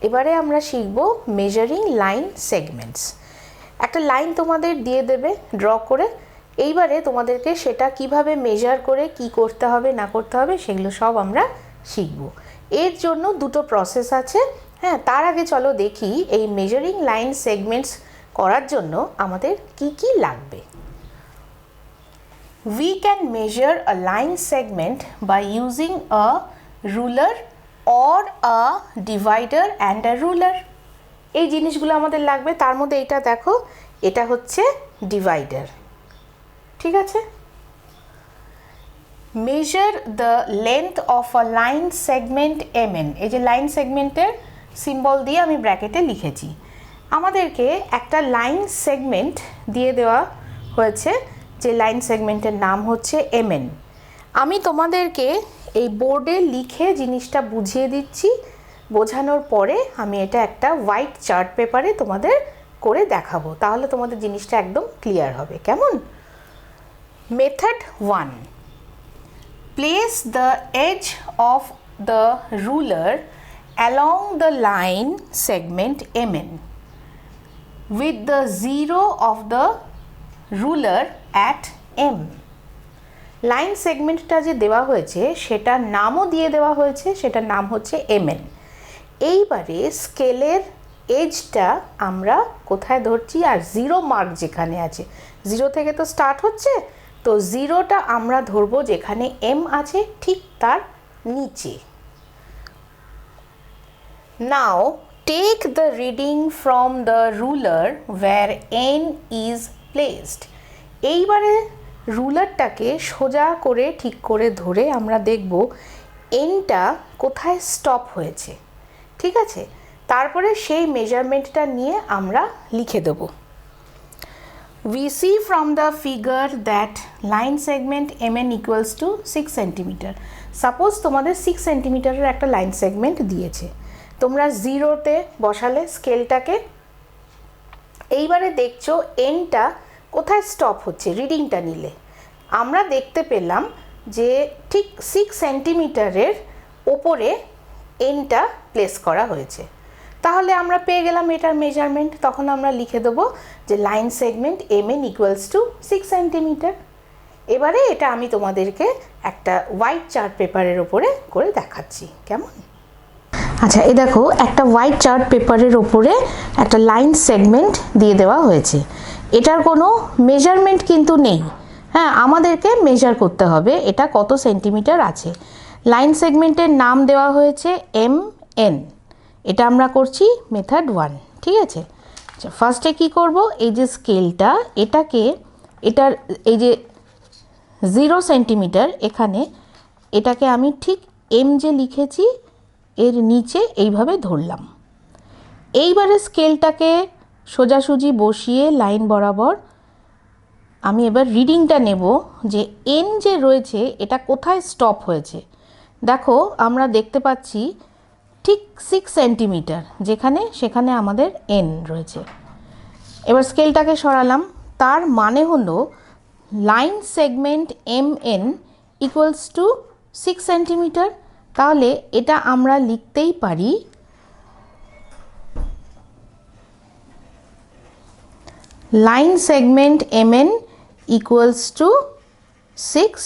এবারে আমরা শিখব মেজারিং লাইন সেগমেন্টস। একটা লাইন তোমাদের দিয়ে দেবে ড্র করে, এইবারে তোমাদেরকে সেটা কিভাবে মেজার করে কি করতে হবে না করতে হবে সেগুলো সব আমরা শিখব। এর জন্য দুটো প্রসেস আছে। হ্যাঁ, তার আগে চলো দেখি এই মেজারিং লাইন সেগমেন্টস করার জন্য আমাদের কি কি লাগবে। We can measure a line segment by using a ruler or a divider and a ruler. এই জিনিসগুলো আমাদের লাগবে। তার মধ্যে এটা দেখো, এটা হচ্ছে ডিভাইডার, ঠিক আছে। Measure the length of a line segment mn. এই যে লাইন সেগমেন্টের সিম্বল দিয়ে আমি ব্র্যাকেটে লিখেছি। আমাদেরকে একটা লাইন সেগমেন্ট দিয়ে দেওয়া হয়েছে, যে লাইন সেগমেন্টের নাম হচ্ছে mn। আমি তোমাদেরকে এই বোর্ডে লিখে জিনিসটা বুঝিয়ে দিচ্ছি, বোঝানোর পরে আমি এটা একটা হোয়াইট চার্ট পেপারে তোমাদের করে দেখাবো, তাহলে তোমাদের জিনিসটা একদম ক্লিয়ার হবে। কেমন? Method 1, place the edge of the ruler along the line segment mn with the zero of the ruler at m. Line সেগমেন্টটা যে দেওয়া হয়েছে সেটার নামও দিয়ে দেওয়া হয়েছে, সেটার নাম হচ্ছে mn। এইবারে স্কেলের এজটা আমরা কোথায় ধরছি, আর জিরো মার্ক যেখানে আছে, জিরো থেকে তো স্টার্ট হচ্ছে, তো জিরোটা আমরা ধরবো যেখানে m আছে ঠিক তার নিচে। Now take the reading from the ruler where n is placed. এইবারে রুলারটাকে সোজা করে ঠিক করে ধরে আমরা দেখব এনটা কোথায় স্টপ হয়েছে, ঠিক আছে। তারপরে সেই মেজারমেন্টটা নিয়ে আমরা লিখে দেব। We see from the figure that line segment mn equals to 6 cm. Suppose তোমাদের 6 সেন্টিমিটারের একটা লাইন সেগমেন্ট দিয়েছে, তোমরা জিরোতে বসালে স্কেলটাকে, এইবারে দেখছো এনটা কোথায় স্টপ হচ্ছে, রিডিংটা নিলে আমরা দেখতে পেলাম যে ঠিক 6 সেন্টিমিটারের ওপরে এনটা প্লেস করা হয়েছে। তাহলে আমরা পেয়ে গেলাম এটার মেজারমেন্ট। তখন আমরা লিখে দেবো যে line segment mn equals to 6 centimetre. এবারে এটা আমি তোমাদেরকে একটা হোয়াইট চার্ট পেপারের ওপরে করে দেখাচ্ছি। কেমন? আচ্ছা, এই দেখো একটা হোয়াইট চার্ট পেপারের ওপরে একটা লাইন সেগমেন্ট দিয়ে দেওয়া হয়েছে। এটার কোনো মেজারমেন্ট কিন্তু নেই। হ্যাঁ, আমাদেরকে মেজার করতে হবে এটা কত সেন্টিমিটার আছে। লাইন সেগমেন্টের নাম দেওয়া হয়েছে mn। এটা আমরা করছি মেথড 1, ঠিক আছে। আচ্ছা, ফার্স্টে কি করব, এই যে স্কেলটা এটাকে, এটার এই যে 0 সেন্টিমিটার এখানে, এটাকে আমি ঠিক m যে লিখেছি এর নিচে এইভাবে ধরলাম। এইবারে স্কেলটাকে সোজাসুজি বসিয়ে লাইন বরাবর আমি এবার রিডিংটা নেব যে n যে রয়েছে এটা কোথায় স্টপ হয়েছে। দেখো আমরা দেখতে পাচ্ছি ঠিক 6 সেন্টিমিটার যেখানে, সেখানে আমাদের n রয়েছে। এবার স্কেলটাকে সরালাম, তার মানে হলো line segment mn equals to 6 centimetre. তাহলে এটা আমরা লিখতেই পারি line segment mn equals to 6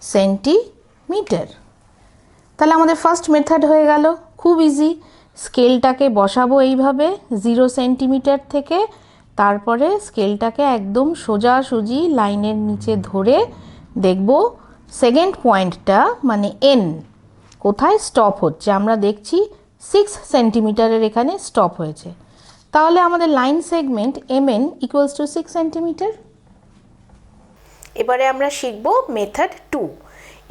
centimetre. তাহলে আমাদের ফার্স্ট মেথড হয়ে গেল, খুব ইজি। স্কেলটাকে বসাবো এইভাবে 0 সেন্টিমিটার থেকে, তারপরে স্কেলটাকে একদম সোজাসুজি লাইনের নিচে ধরে দেখব সেকেন্ড পয়েন্টটা মানে n কোথায় স্টপ হচ্ছে। আমরা দেখছি 6 সেন্টিমিটারের এখানে স্টপ হয়েছে। তাহলে আমাদের line segment mn equals to 6 centimetre. এবারে আমরা শিখব মেথড 2।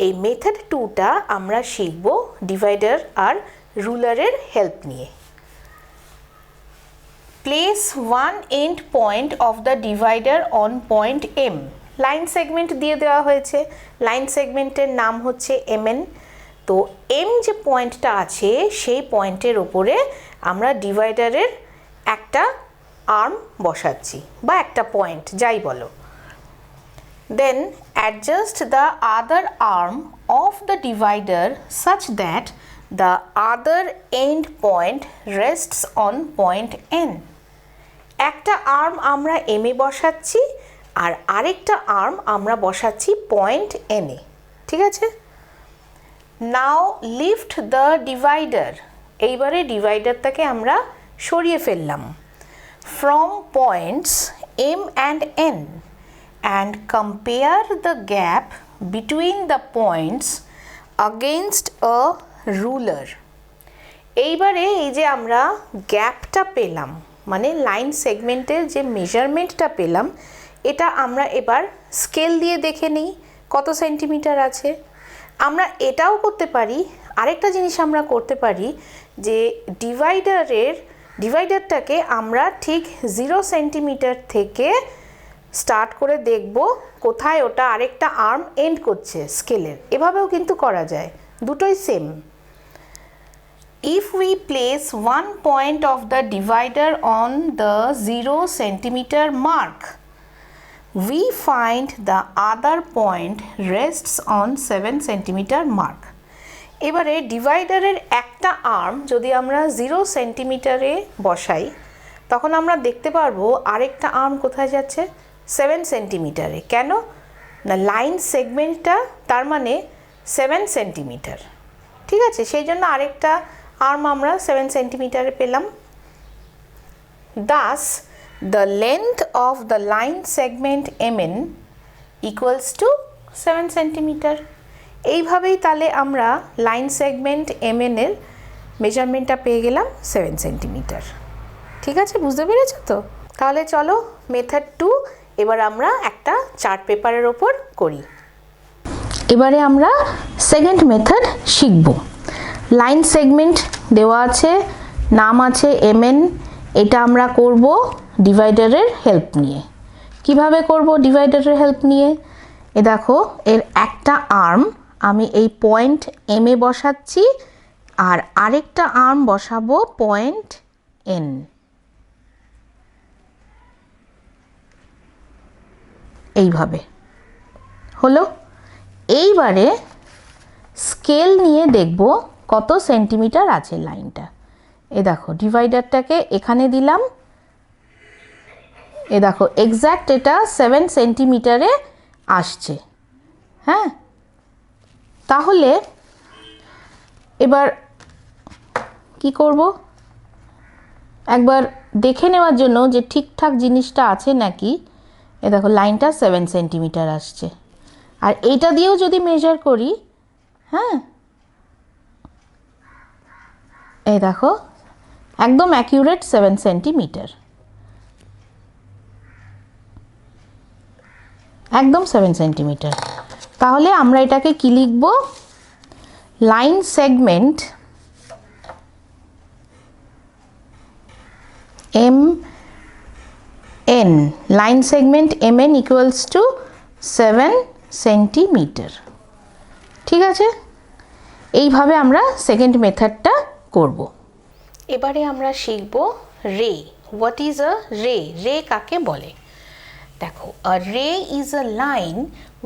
এই মেথড 2টা আমরা শিখব ডিভাইডার আর রুলারের হেল্প নিয়ে। Place one and point of the divider on point m। Line segment দিয়ে দেওয়া হয়েছে, লাইন সেগমেন্টের নাম হচ্ছে mn। তো m যে পয়েন্টটা আছে সেই পয়েন্টের ওপরে আমরা ডিভাইডারের একটা আর্ম বসাচ্ছি বা একটা পয়েন্ট যাই বলো। Then adjust the other arm of the divider such that the other end point রেস্টস on point N. একটা আর্ম আমরা এম এ বসাচ্ছি আর আরেকটা আর্ম আমরা বসাচ্ছি পয়েন্ট এন এ, ঠিক আছে? নাও লিফট দ্য ডিভাইডার, এইবারে ডিভাইডারটাকে আমরা সরিয়ে ফেললাম, from points M and N and compare the gap between the points against a ruler। এইবারে এই যে আমরা গ্যাপটা পেলাম, মানে লাইন সেগমেন্টের যে মেজারমেন্টটা পেলাম, এটা আমরা এবার স্কেল দিয়ে দেখে নিই কত সেন্টিমিটার আছে। আমরা এটাও করতে পারি, আরেকটা জিনিস আমরা করতে পারি যে ডিভাইডারটাকে আমরা ঠিক 0 সেন্টিমিটার থেকে স্টার্ট করে দেখব কোথায় ওটা আরেকটা আর্ম এন্ড করছে স্কেলের, এভাবেও কিন্তু করা যায়, দুটোই same. If we place one point of the divider on the 0 centimeter mark, we find the other point rests on 7 centimeter mark। এবারে ডিভাইডারের একটা আর্ম যদি আমরা 0 সেন্টিমিটারে বসাই, তখন আমরা দেখতে পারবো আরেকটা আর্ম কোথায় যাচ্ছে, 7 সেন্টিমিটারে। কেন না, লাইন সেগমেন্টটা তার মানে 7 সেন্টিমিটার, ঠিক আছে? সেই জন্য আরেকটা আর্ম আমরা 7 সেন্টিমিটারে পেলাম। Thus the length of the line segment MN equals to 7 centimetre. এইভাবেই তাহলে আমরা লাইন সেগমেন্ট MN এর মেজারমেন্টটা পেয়ে গেলাম 7 সেন্টিমিটার। ঠিক আছে, বুঝতে পেরেছো তো? তাহলে চলো মেথড 2 এবার আমরা একটা চার্ট পেপারের ওপর করি। এবারে আমরা সেকেন্ড মেথড শিখব। লাইন সেগমেন্ট দেওয়া আছে, নাম আছে MN, এটা আমরা করব ডিভাইডারের হেল্প নিয়ে। কিভাবে করব ডিভাইডারের হেল্প নিয়ে? এ দেখো, এর একটা আর্ম আমি এই পয়েন্ট M এ বসাচ্ছি আর আরেকটা আর্ম বসাবো পয়েন্ট N। এইভাবে হলো। এইবারে স্কেল নিয়ে দেখব কত সেন্টিমিটার আছে লাইনটা। এ দেখো, ডিভাইডারটাকে এখানে দিলাম, এ দেখো এক্স্যাক্ট এটা 7 সেন্টিমিটারে আসছে। হ্যাঁ, তাহলে এবার কি করব, একবার দেখে নেওয়ার জন্য যে ঠিকঠাক জিনিসটা আছে নাকি। এ দেখো লাইনটা 7 সেন্টিমিটার আসছে, আর এইটা দিয়েও যদি মেজার করি, হ্যাঁ এই দেখো একদম অ্যাকিউরেট 7 সেন্টিমিটার, একদম 7 সেন্টিমিটার। তাহলে আমরা এটাকে কি লিখব, line segment MN, line segment MN equals to 7 centimetre. ঠিক আছে, এইভাবে আমরা সেকেন্ড মেথডটা করব। এবারে আমরা শিখব রে। হোয়াট ইজ আ রে? রে কাকে বলে? দেখো, a ray is a line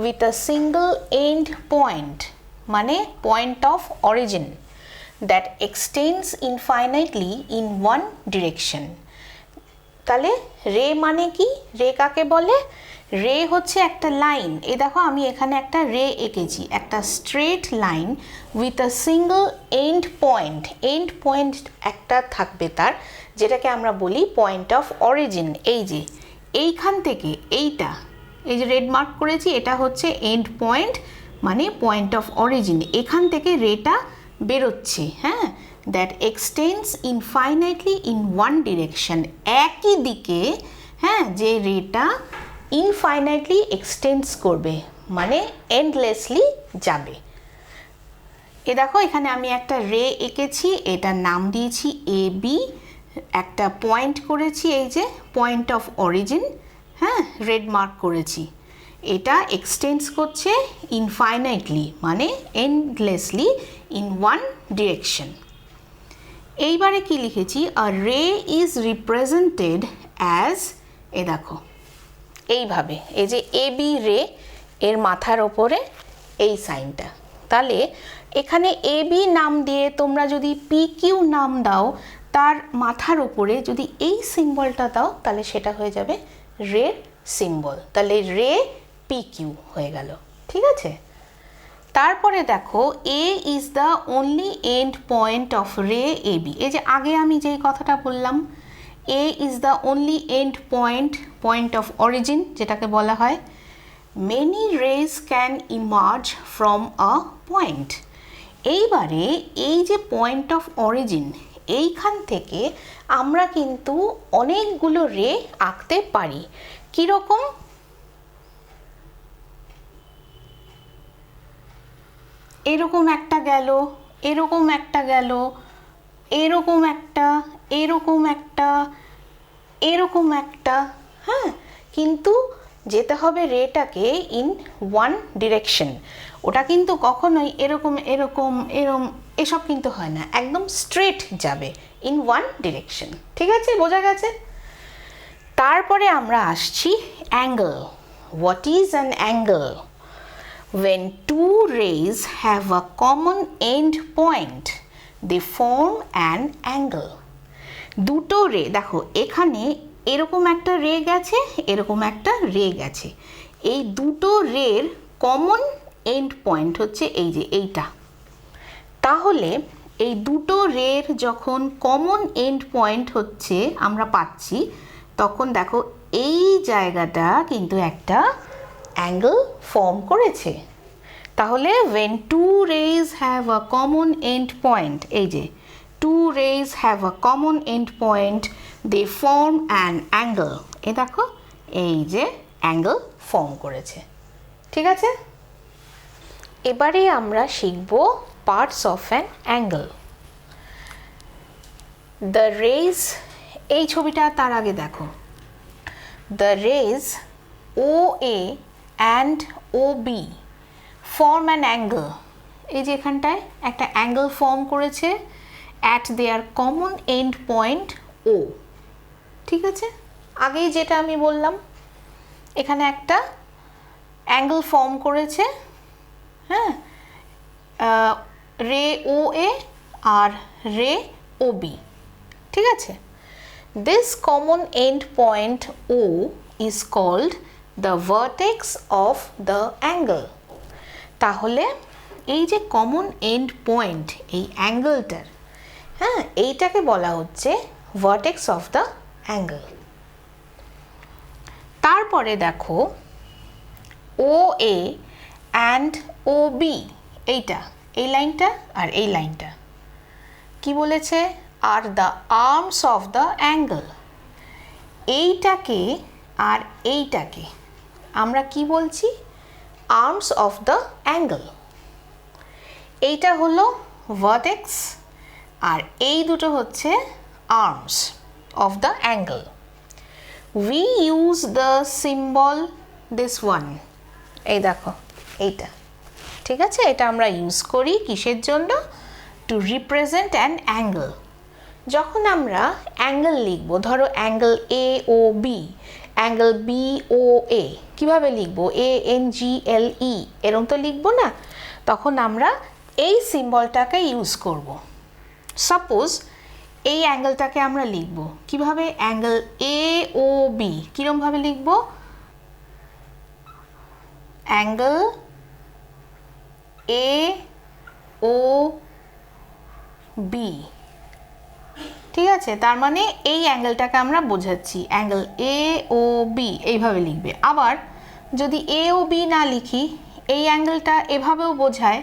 with a single end point, মানে point of origin, that extends infinitely in one direction. তাহলে রে মানে কি? রে কাকে বলে? রে হচ্ছে একটা লাইন। এ দেখো, আমি এখানে একটা রে এঁকেছি, একটা straight line with a single end point. End point একটা থাকবে তার, যেটাকে আমরা বলি পয়েন্ট অফ অরিজিন। এই যে এইখান থেকে এইটা, এই যে রেড মার্ক করেছি, এটা হচ্ছে এন্ড পয়েন্ট, মানে পয়েন্ট অফ অরিজিন। এখান থেকে রেটা বেরোচ্ছে, হ্যাঁ, that extends infinitely in one direction. একই দিকে, হ্যাঁ, যে রেটা ইনফাইনাইটলি এক্সটেন্ডস করবে, মানে এন্ডলেসলি যাবে। এ দেখো, এখানে আমি একটা রে এঁকেছি, এটার নাম দিয়েছি AB, একটা পয়েন্ট করেছি, এই যে পয়েন্ট অফ অরিজিন, হ্যাঁ, রেড মার্ক করেছি। এটা এক্সটেন্ডস করছে ইনফাইনাইটলি, মানে এন্ডলেসলি ইন ওয়ান ডিরেকশন। এইবারে কি লিখেছি, আ রে ইজ রিপ্রেজেন্টেড অ্যাজ, এ দেখো এইভাবে, এই যে AB রে, এর মাথার ওপরে এই সাইনটা, তাহলে এখানে এ বি নাম দিয়ে তোমরা যদি পি কিউ নাম দাও, তার মাথার উপরে যদি এই সিম্বলটা দাও তাহলে সেটা হয়ে যাবে রের সিম্বল, তাহলে রে পি কিউ হয়ে গেল। ঠিক আছে, তারপরে দেখো A is the only end point of ray A B. এই যে আগে আমি যেই কথাটা বললাম, A is the only end point of origin যেটাকে বলা হয়। Many rays can emerge from a point. এইবারে এই যে পয়েন্ট অফ অরিজিন, এইখান থেকে আমরা কিন্তু অনেকগুলো রে আঁকতে পারি। কীরকম? এরকম একটা গেল, এরকম একটা গেল, এরকম একটা, এরকম একটা, এরকম একটা। হ্যাঁ, কিন্তু যেতে হবে রেটাকে ইন ওয়ান ডিরেকশন। ওটা কিন্তু কখনোই এরকম এরকম এরম এসব কিন্তু হয় না, একদম স্ট্রেট যাবে ইন ওয়ান ডিরেকশন। ঠিক আছে, বোঝা গেছে? তারপরে আমরা আসছি angle. What is an angle? When two rays have a common end point, they form an angle. দুটো রে, দেখো এখানে এরকম একটা রে গেছে, এরকম একটা রে গেছে, এই দুটো রের কমন এন্ড পয়েন্ট হচ্ছে এই যে এইটা। তাহলে এই দুটো রের যখন কমন এন্ড পয়েন্ট হচ্ছে আমরা পাচ্ছি, তখন দেখো এই জায়গাটা কিন্তু একটা অ্যাঙ্গেল ফর্ম করেছে। তাহলে when two rays have a common end point, এই যে two rays have a common end point, they form an angle. এই দেখো এই যে অ্যাঙ্গেল ফর্ম করেছে। ঠিক আছে, এবারে আমরা শিখব parts of an angle. The rays, এই ছবিটা তার আগে দেখো, the rays O A and O B form an angle. এই যে এখানটায় একটা অ্যাঙ্গেল ফর্ম করেছে at their common end point O. ঠিক আছে, আগেই যেটা আমি বললাম, এখানে একটা অ্যাঙ্গেল ফর্ম করেছে, হ্যাঁ, রে ও এ আর রে ও বি। ঠিক আছে, this common end point O is called the vertex of the angle. তাহলে এই যে কমন এন্ড পয়েন্ট এই অ্যাঙ্গেলটার, হ্যাঁ, এইটাকে বলা হচ্ছে ভার্টেক্স অফ দ্য অ্যাঙ্গেল। তারপরে দেখো ও এ অ্যান্ড ও বি, এইটা, এই লাইনটা আর এই লাইনটা কি বলেছে? Are the arms of the angle. এইটাকে আর এইটাকে আমরা কি বলছি? Arms of the angle. এইটা হলো ভার্টেক্স আর এই দুটো হচ্ছে arms of the angle. We use the symbol this one, এই দেখো এইটা। ঠিক আছে, এটা আমরা ইউজ করি কিসের জন্য? To represent an angle. যখন আমরা অ্যাঙ্গেল লিখব, ধরো angle A O B, angle B O A, কীভাবে লিখবো? এ এন জি এল ই, এরকম তো লিখবো না, তখন আমরা এই সিম্বলটাকে ইউজ করব। সাপোজ এই অ্যাঙ্গেলটাকে আমরা লিখব কিভাবে? অ্যাঙ্গেল এ ও বি, কীরকমভাবে লিখব? Angle A O B. ঠিক আছে, তার মানে এই অ্যাঙ্গেলটাকে আমরা বোঝাচ্ছি, অ্যাঙ্গেল এ ও বি, এইভাবে লিখবে। আবার যদি এ ও বি না লিখি, এই অ্যাঙ্গেলটা এভাবেও বোঝায়,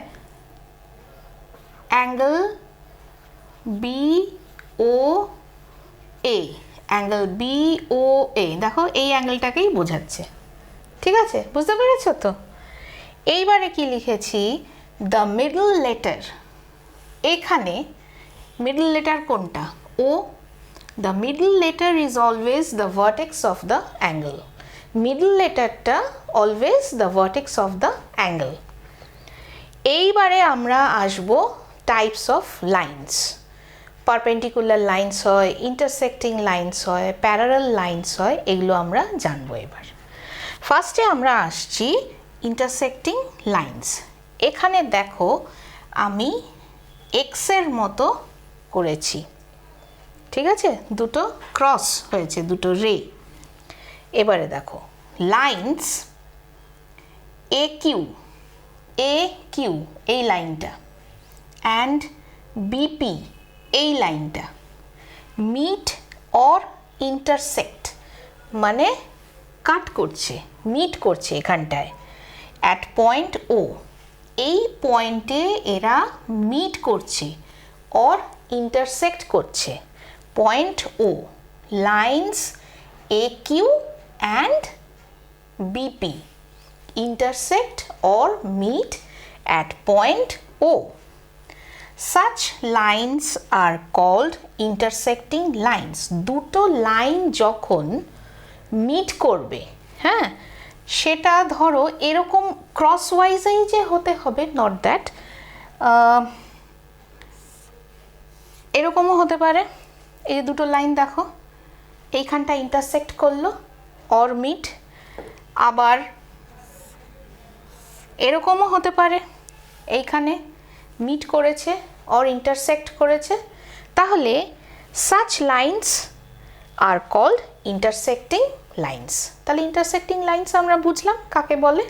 অ্যাঙ্গেল বি ও এ, অ্যাঙ্গেল বি ও এ, দেখো এই অ্যাঙ্গেলটাকেই বোঝাচ্ছে। ঠিক আছে, বুঝতে পেরেছো তো? এইবারে কি লিখেছি? The middle letter. এখানে মিডল লেটার কোনটা? O. The middle letter is always the vertex of the angle. Middle লেটারটা always the vertex of the angle. এইবারে আমরা আসব types of lines. Perpendicular lines হয়, ইন্টারসেক্টিং লাইন্স হয়, প্যারালাল লাইন্স হয়, এগুলো আমরা জানবো এবার। ফার্স্টে আমরা আসছি ইন্টারসেক্টিং লাইন্স। এখানে দেখো আমি এক্সের মতো করেছি, ঠিক আছে, দুটো ক্রস হয়েছে, দুটো রে। এবারে দেখো লাইন্স এ কিউ এই লাইনটা অ্যান্ড বিপি এই লাইনটা মিট অর ইন্টারসেক্ট মানে কাট করছে, মিট করছে এখানটায় অ্যাট পয়েন্ট ও, এই পয়েন্টে এরা মিট করছে অর ইন্টারসেক্ট করছে, point O, lines A Q and BP intersect or meet at point O. Such lines are called intersecting lines. দুটো লাইন যখন মিট করবে, হ্যাঁ, সেটা ধরো এরকম ক্রস ওয়াইজেই যে হতে হবে, নট দ্যাট, এরকমও হতে পারে। এই দুটো লাইন দেখো এইখানটা ইন্টারসেক্ট করলো অর মিট, আবার এরকমও হতে পারে এইখানে মিট করেছে অর ইন্টারসেক্ট করেছে, তাহলে such lines are called intersecting lines. তাহলে ইন্টারসেক্টিং লাইন্স আমরা বুঝলাম কাকে বলে।